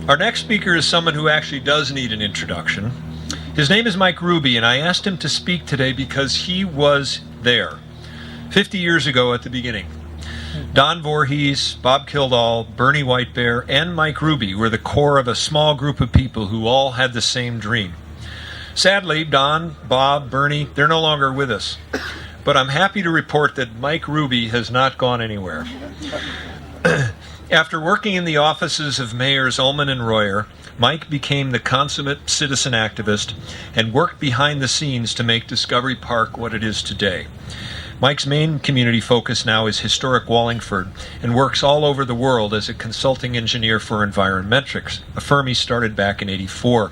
Our next speaker is someone who actually does need an introduction. His name is Mike Ruby, and I asked him to speak today because he was there 50 years ago at the beginning. Don Voorhees, Bob Kildall, Bernie Whitebear, and Mike Ruby were the core of a small group of people who all had the same dream. Sadly, Don, Bob, Bernie, they're no longer with us. But I'm happy to report that Mike Ruby has not gone anywhere. After working in the offices of Mayors Ullman and Royer, Mike became the consummate citizen activist and worked behind the scenes to make Discovery Park what it is today. Mike's main community focus now is historic Wallingford and works all over the world as a consulting engineer for Environmetrics, a firm he started back in '84.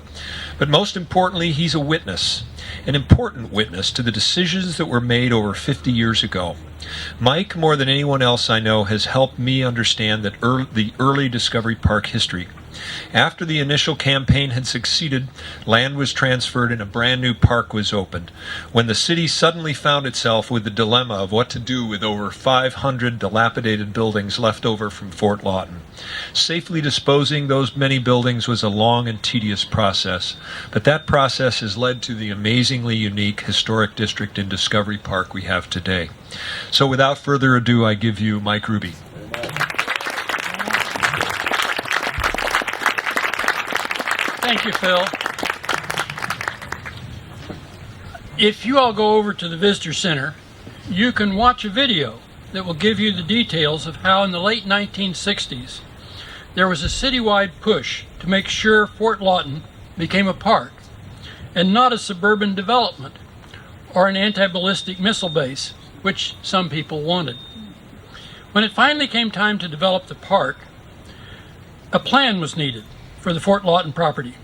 But most importantly, he's a witness, an important witness to the decisions that were made over 50 years ago. Mike, more than anyone else I know, has helped me understand the early Discovery Park history. After the initial campaign had succeeded, land was transferred and a brand new park was opened, when the city suddenly found itself with the dilemma of what to do with over 500 dilapidated buildings left over from Fort Lawton. Safely disposing those many buildings was a long and tedious process, but that process has led to the amazingly unique historic district in Discovery Park we have today. So without further ado, I give you Mike Ruby. Thank you, Phil. If you all go over to the Visitor Center, you can watch a video that will give you the details of how in the late 1960s there was a citywide push to make sure Fort Lawton became a park and not a suburban development or an anti-ballistic missile base, which some people wanted. When it finally came time to develop the park, a plan was needed for the Fort Lawton property.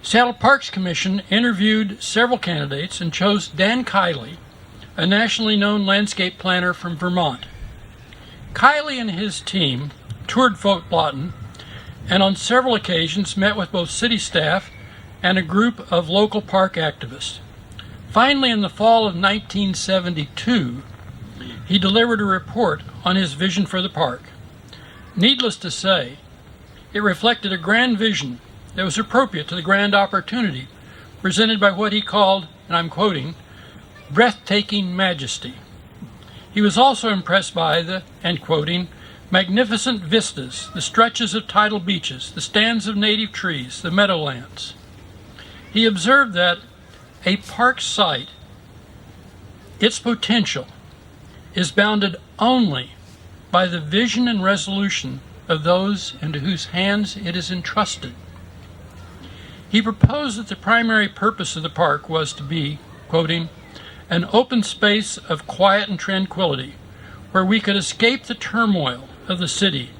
Seattle Parks Commission interviewed several candidates and chose Dan Kiley, a nationally known landscape planner from Vermont. Kiley and his team toured Fort Lawton and on several occasions met with both city staff and a group of local park activists. Finally, in the fall of 1972, he delivered a report on his vision for the park. Needless to say, it reflected a grand vision that was appropriate to the grand opportunity presented by what he called, and I'm quoting, breathtaking majesty. He was also impressed by the, and quoting, magnificent vistas, the stretches of tidal beaches, the stands of native trees, the meadowlands. He observed that a park site, its potential, is bounded only by the vision and resolution of those into whose hands it is entrusted. He proposed that the primary purpose of the park was to be, quoting, an open space of quiet and tranquility where we could escape the turmoil of the city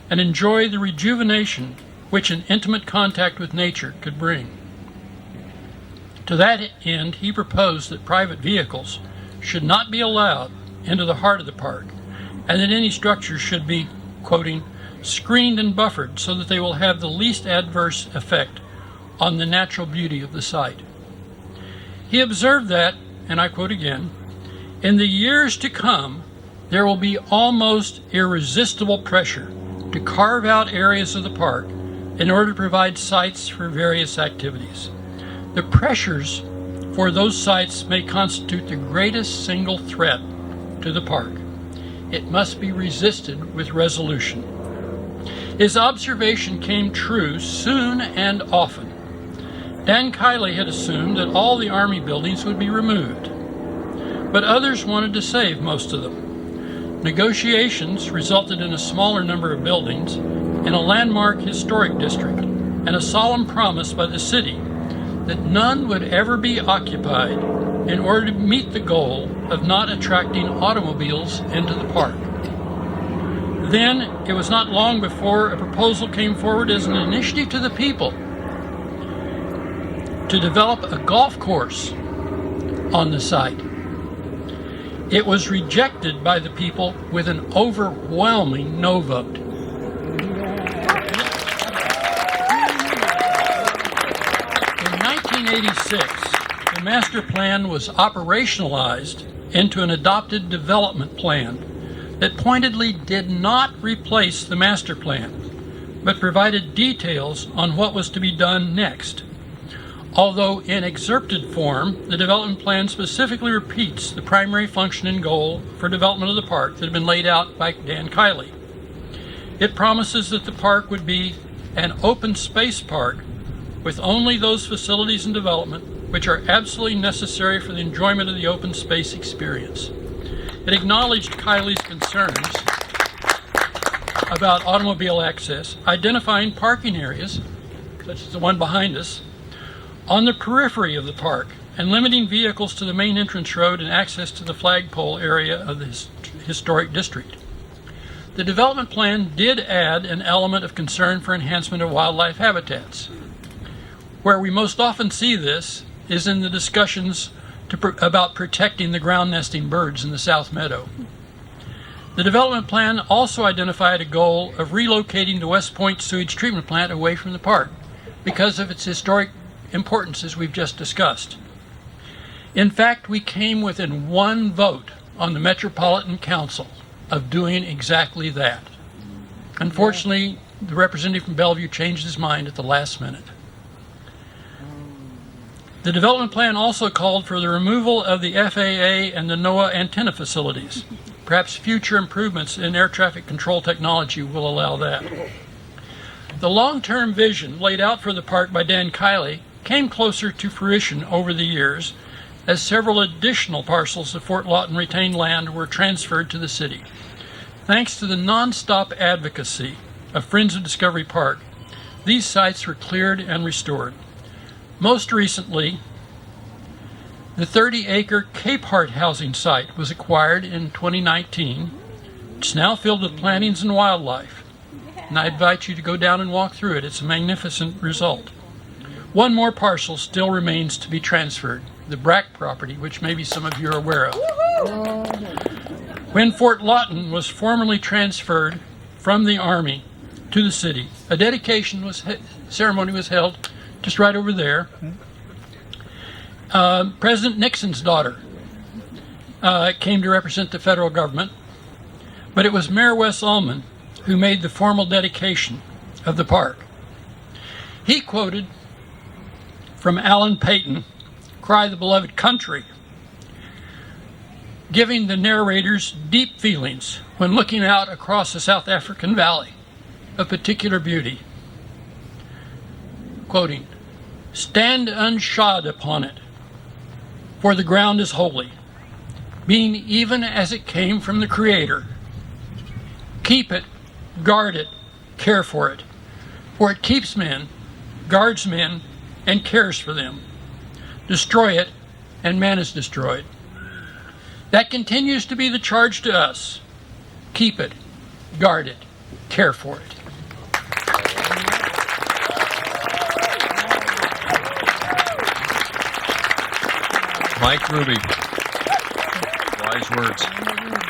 and enjoy the rejuvenation which an intimate contact with nature could bring. To that end, he proposed that private vehicles should not be allowed into the heart of the park and that any structures should be, quoting, screened and buffered so that they will have the least adverse effect on the natural beauty of the site. He observed that, and I quote again, in the years to come, there will be almost irresistible pressure to carve out areas of the park in order to provide sites for various activities. The pressures for those sites may constitute the greatest single threat to the park. It must be resisted with resolution. His observation came true soon and often. Dan Kiley had assumed that all the Army buildings would be removed, but others wanted to save most of them. Negotiations resulted in a smaller number of buildings in a landmark historic district and a solemn promise by the city that none would ever be occupied in order to meet the goal of not attracting automobiles into the park. Then, it was not long before a proposal came forward as an initiative to the people to develop a golf course on the site. It was rejected by the people with an overwhelming no vote. In 1986, the master plan was operationalized into an adopted development plan that pointedly did not replace the master plan, but provided details on what was to be done next. Although in excerpted form, the development plan specifically repeats the primary function and goal for development of the park that had been laid out by Dan Kiley. It promises that the park would be an open space park with only those facilities and development which are absolutely necessary for the enjoyment of the open space experience. It acknowledged Kiley's concerns about automobile access, identifying parking areas, such as the one behind us, on the periphery of the park, and limiting vehicles to the main entrance road and access to the flagpole area of the historic district. The development plan did add an element of concern for enhancement of wildlife habitats. Where we most often see this is in the discussions about protecting the ground nesting birds in the South Meadow. The development plan also identified a goal of relocating the West Point sewage treatment plant away from the park because of its historic importance, as we've just discussed. In fact, we came within one vote on the Metropolitan Council of doing exactly that. Unfortunately, the representative from Bellevue changed his mind at the last minute. The development plan also called for the removal of the FAA and the NOAA antenna facilities. Perhaps future improvements in air traffic control technology will allow that. The long-term vision laid out for the park by Dan Kiley came closer to fruition over the years as several additional parcels of Fort Lawton retained land were transferred to the city. Thanks to the nonstop advocacy of Friends of Discovery Park, these sites were cleared and restored. Most recently, the 30-acre Cape Heart housing site was acquired in 2019. It's now filled with plantings and wildlife, and I invite you to go down and walk through it. It's a magnificent result. One more parcel still remains to be transferred, the Brack property, which maybe some of you are aware of. When Fort Lawton was formally transferred from the Army to the city, a dedication ceremony was held just right over there. President Nixon's daughter came to represent the federal government, but it was Mayor Wes Ullman who made the formal dedication of the park. He quoted from Alan Paton, "Cry the Beloved Country," giving the narrators deep feelings when looking out across the South African valley of particular beauty. Quoting, "Stand unshod upon it, for the ground is holy, being even as it came from the Creator. Keep it, guard it, care for it keeps men, guards men, and cares for them. Destroy it, and man is destroyed." That continues to be the charge to us. Keep it, guard it, care for it. Mike Ruby. Wise words.